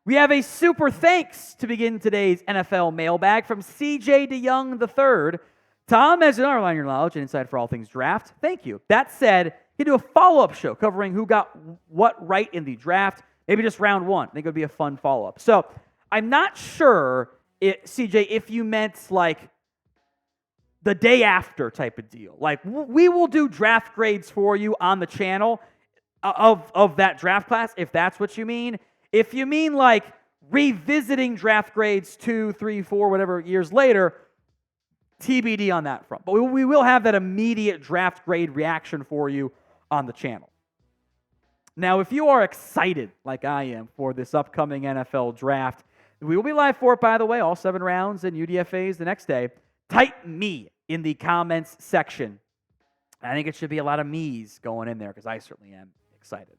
We have a super thanks to begin today's NFL mailbag from CJ DeYoung III. Tom, as an underline your knowledge and insight for all things draft, thank you. That said, you do a follow-up show covering who got what right in the draft, maybe just round one. I think it would be a fun follow-up. So I'm not sure, CJ, if you meant like the day after type of deal. Like, we will do draft grades for you on the channel of that draft class, if that's what you mean. If you mean like revisiting draft grades 2, 3, 4, whatever years later, TBD on that front. But we will have that immediate draft grade reaction for you on the channel. Now, if you are excited, like I am, for this upcoming NFL draft, we will be live for it, by the way, all 7 rounds and UDFAs the next day. Type me in the comments section. I think it should be a lot of me's going in there because I certainly am excited.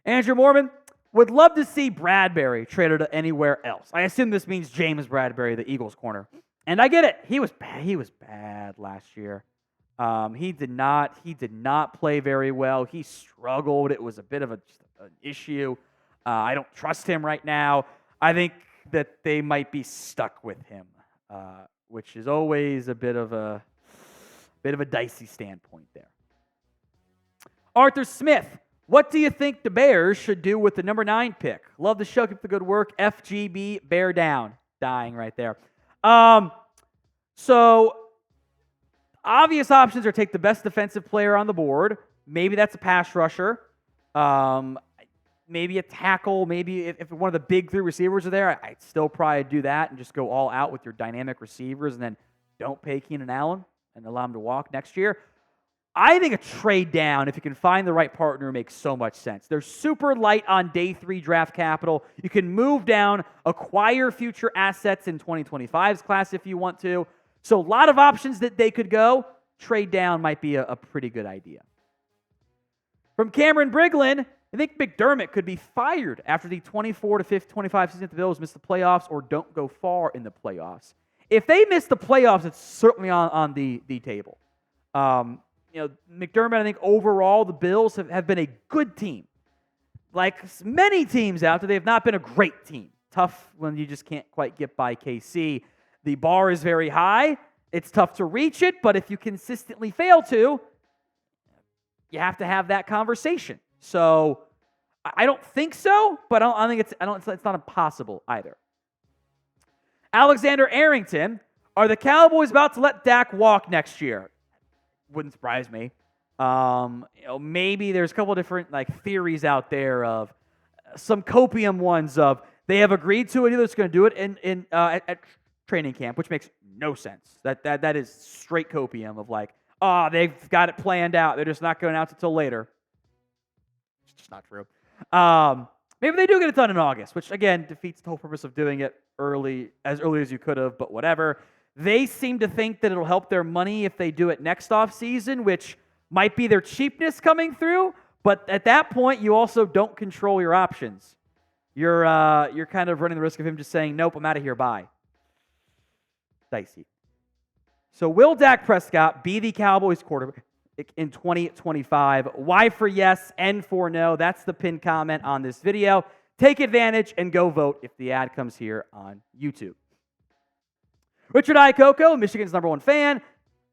Andrew Mormon would love to see Bradberry traded to anywhere else. I assume this means James Bradberry, the Eagles corner. And I get it. He was bad last year. He did not play very well. He struggled. It was a bit of an issue. I don't trust him right now. I think that they might be stuck with him, which is always a bit of a dicey standpoint there. Arthur Smith, what do you think the Bears should do with the number 9 pick? Love the show. Keep the good work. FGB, bear down. Dying right there. So obvious options are take the best defensive player on the board. Maybe that's a pass rusher. Maybe a tackle. Maybe if one of the big 3 receivers are there, I'd still probably do that and just go all out with your dynamic receivers and then don't pay Keenan Allen and allow him to walk next year. I think a trade down, if you can find the right partner, makes so much sense. They're super light on day 3 draft capital. You can move down, acquire future assets in 2025's class if you want to. So a lot of options that they could go. Trade down might be a pretty good idea. From Cameron Briglin, I think McDermott could be fired after the 24-25 season if the Bills miss the playoffs or don't go far in the playoffs. If they miss the playoffs, it's certainly on the table. McDermott, I think overall the Bills have been a good team. Like many teams out there, they have not been a great team. Tough when you just can't quite get by KC. The bar is very high. It's tough to reach it, but if you consistently fail to, you have to have that conversation. So I don't think so, but I think it's not impossible either. Alexander Arrington, are the Cowboys about to let Dak walk next year? Wouldn't surprise me. Maybe there's a couple different theories out there of some copium ones of they have agreed to it. Either it's going to do it at training camp, which makes no sense. That is straight copium of they've got it planned out. They're just not going to announce it until later. It's just not true. Maybe they do get it done in August, which again defeats the whole purpose of doing it early as you could have. But whatever. They seem to think that it'll help their money if they do it next offseason, which might be their cheapness coming through. But at that point, you also don't control your options. You're kind of running the risk of him just saying, nope, I'm out of here, bye. Dicey. So will Dak Prescott be the Cowboys quarterback in 2025? Y for yes, N for no. That's the pinned comment on this video. Take advantage and go vote if the ad comes here on YouTube. Richard Icoco, Michigan's #1 fan.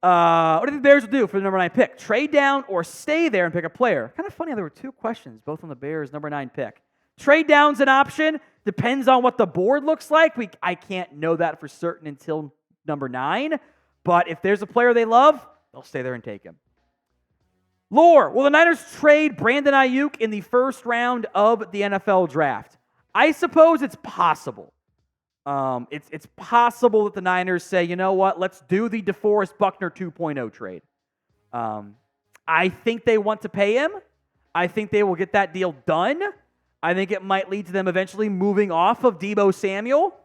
What do you think the Bears will do for the number 9 pick? Trade down or stay there and pick a player? Kind of funny how there were 2 questions, both on the Bears' number 9 pick. Trade down's an option. Depends on what the board looks like. I can't know that for certain until number 9. But if there's a player they love, they'll stay there and take him. Lore, will the Niners trade Brandon Aiyuk in the first round of the NFL draft? I suppose it's possible. It's possible that the Niners say, you know what, let's do the DeForest Buckner 2.0 trade. I think they want to pay him. I think they will get that deal done. I think it might lead to them eventually moving off of Deebo Samuel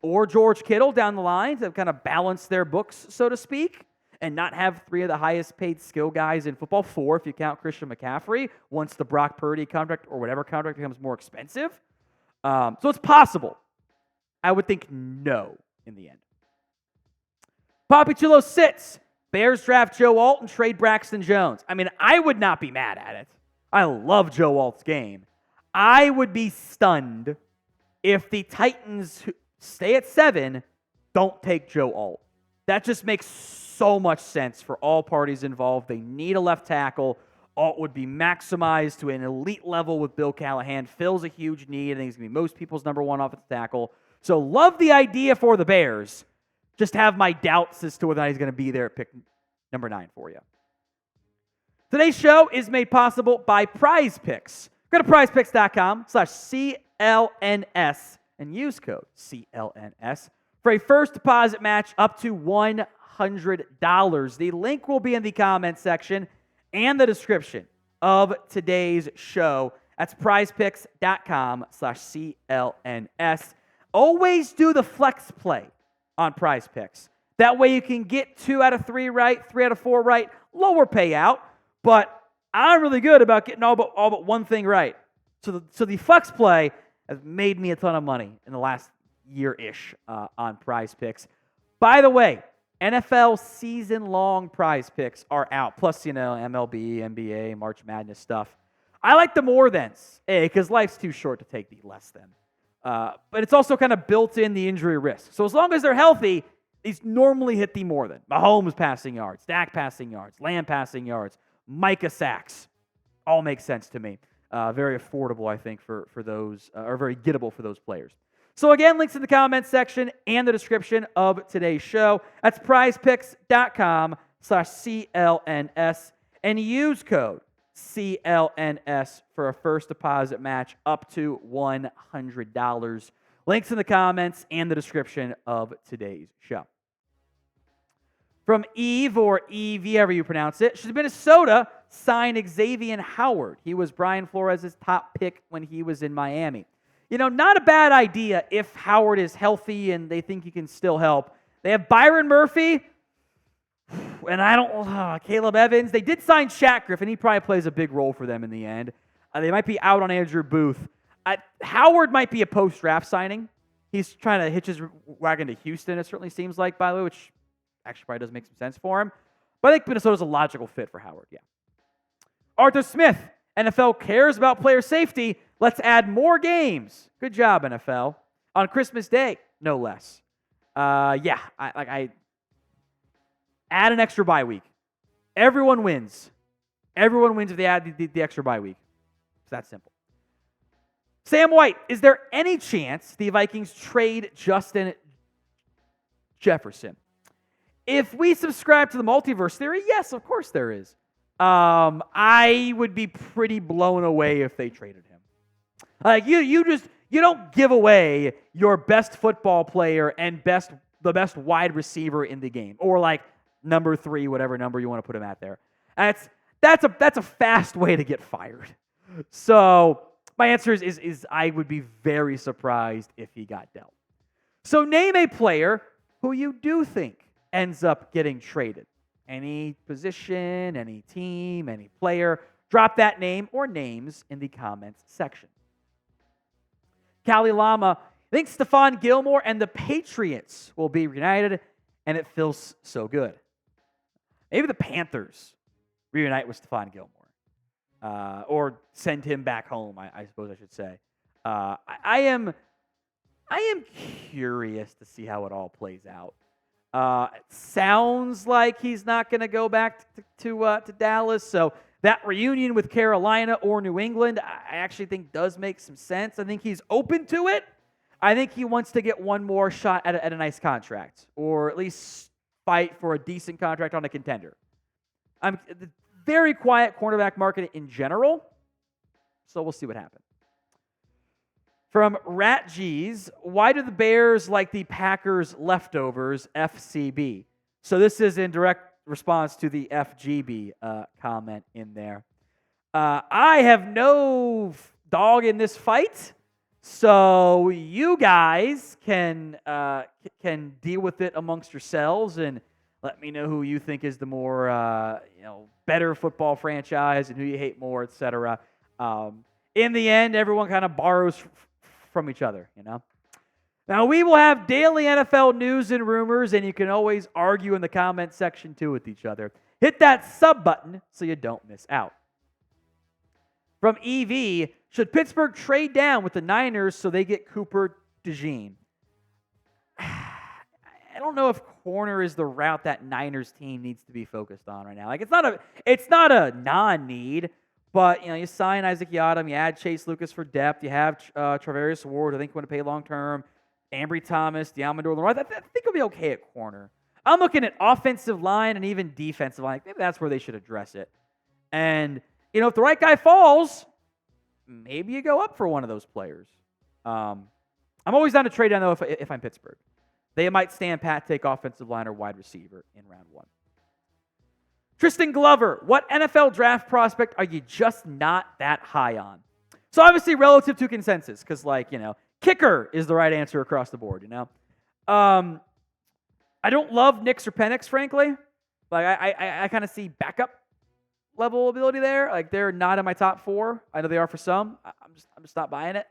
or George Kittle down the line to kind of balance their books, so to speak, and not have 3 of the highest paid skill guys in football, 4 if you count Christian McCaffrey, once the Brock Purdy contract or whatever contract becomes more expensive. So it's possible. I would think no in the end. Poppy Chulo sits. Bears draft Joe Alt and trade Braxton Jones. I mean, I would not be mad at it. I love Joe Alt's game. I would be stunned if the Titans stay at 7 don't take Joe Alt. That just makes so much sense for all parties involved. They need a left tackle. Alt would be maximized to an elite level with Bill Callahan. Fills a huge need. I think he's going to be most people's number one offensive tackle. So love the idea for the Bears. Just have my doubts as to whether or not he's going to be there at pick number 9 for you. Today's show is made possible by PrizePicks. Go to prizepicks.com/CLNS and use code CLNS for a first deposit match up to $100. The link will be in the comments section and the description of today's show. That's prizepicks.com/CLNS. Always do the flex play on PrizePicks. That way you can get 2 out of 3 right, 3 out of 4 right, lower payout, but I'm really good about getting all but one thing right. So the flex play has made me a ton of money in the last year-ish on PrizePicks. By the way, NFL season-long PrizePicks are out, plus, MLB, NBA, March Madness stuff. I like the more thans, because life's too short to take the less than. But it's also kind of built in the injury risk. So as long as they're healthy, these normally hit the more than. Mahomes passing yards, Dak passing yards, Lamb passing yards, Micah sacks. All make sense to me. Very affordable, I think, for those, or very gettable for those players. So again, links in the comments section and the description of today's show. That's prizepicks.com/CLNS and use code CLNS for a first deposit match up to $100. Links in the comments and the description of today's show. From Eve, or Evie, however you pronounce it, she's Minnesota signed Xavier Howard. He was Brian Flores' top pick when he was in Miami. Not a bad idea if Howard is healthy and they think he can still help. They have Byron Murphy, and Caleb Evans. They did sign Shaq Griffin. He probably plays a big role for them in the end. They might be out on Andrew Booth. Howard might be a post-draft signing. He's trying to hitch his wagon to Houston, it certainly seems like, by the way, which actually probably does make some sense for him. But I think Minnesota's a logical fit for Howard, yeah. Arthur Smith, NFL cares about player safety. Let's add more games. Good job, NFL. On Christmas Day, no less. I add an extra bye week. Everyone wins. Everyone wins if they add the extra bye week. It's that simple. Sam White, is there any chance the Vikings trade Justin Jefferson? If we subscribe to the multiverse theory, yes, of course there is. I would be pretty blown away if they traded him. You don't give away your best football player and the best wide receiver in the game, or number 3, whatever number you want to put him at there. That's a fast way to get fired. So my answer is I would be very surprised if he got dealt. So name a player who you do think ends up getting traded. Any position, any team, any player. Drop that name or names in the comments section. Cali Lama thinks Stephon Gilmore and the Patriots will be reunited, and it feels so good. Maybe the Panthers reunite with Stephon Gilmore. Or send him back home, I suppose I should say. I am curious to see how it all plays out. It sounds like he's not going to go back to Dallas, so that reunion with Carolina or New England, I actually think does make some sense. I think he's open to it. I think he wants to get one more shot at a nice contract, or at least fight for a decent contract on a contender. I'm very quiet cornerback market in general, so we'll see what happens. From Rat G's, why do the Bears like the Packers leftovers FCB? So this is in direct response to the FGB comment in there. I have no dog in this fight, so you guys can deal with it amongst yourselves and let me know who you think is the more better football franchise and who you hate more, etc. In the end, everyone kind of borrows from each other, Now, we will have daily NFL news and rumors, and you can always argue in the comment section, too, with each other. Hit that sub button so you don't miss out. From EV, should Pittsburgh trade down with the Niners so they get Cooper DeJean? I don't know if corner is the route that Niners team needs to be focused on right now. Like it's not a non-need, but you sign Isaac Yiadom, you add Chase Lucas for depth, you have Travarius Ward, I think you want to pay long term, Ambry Thomas, Diamador Leroy. I think it'll be okay at corner. I'm looking at offensive line and even defensive line. Maybe that's where they should address it. And if the right guy falls, maybe you go up for one of those players. I'm always down to trade down though if I'm Pittsburgh. They might stand pat, take offensive line or wide receiver in round 1. Tristan Glover, what NFL draft prospect are you just not that high on? So obviously relative to consensus, because kicker is the right answer across the board, I don't love Nix or Penix, frankly. Like I kind of see backup level ability there. Like they're not in my top 4. I know they are for some. I'm just not buying it.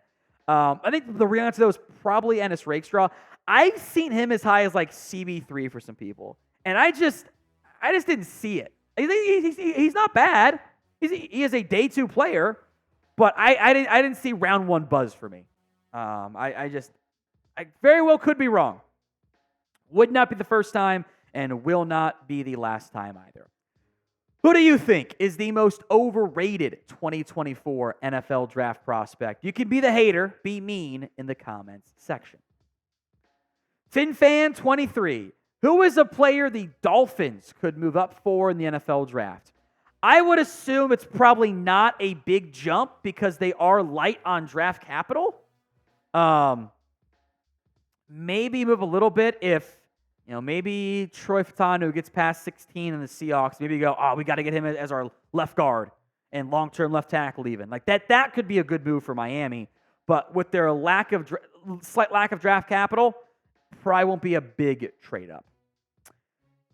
I think the real answer though is probably Ennis Rakestraw. I've seen him as high as like CB3 for some people, and I just didn't see it. He's not bad. He is a day 2 player, but I didn't see round 1 buzz for me. I very well could be wrong. Would not be the first time, and will not be the last time either. Who do you think is the most overrated 2024 NFL draft prospect? You can be the hater, be mean in the comments section. FinFan23, who is a player the Dolphins could move up for in the NFL draft? I would assume it's probably not a big jump because they are light on draft capital. Maybe move a little bit if, maybe Troy Fatanu gets past 16 in the Seahawks. Maybe you go, we got to get him as our left guard and long-term left tackle even. Like that could be a good move for Miami. But with their slight lack of draft capital, probably won't be a big trade up.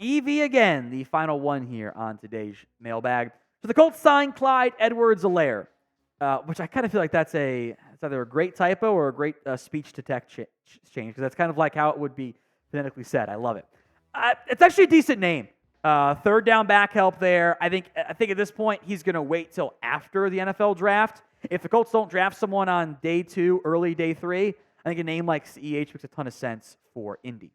EV again, the final one here on today's mailbag. So the Colts signed Clyde Edwards-Helaire, which I kind of feel like it's either a great typo or a great speech-to-text change, because that's kind of like how it would be phonetically said. I love it. It's actually a decent name. Third down back help there. I think at this point he's going to wait till after the NFL draft. If the Colts don't draft someone on day 2, early day 3, I think a name like CEH makes a ton of sense for Indy.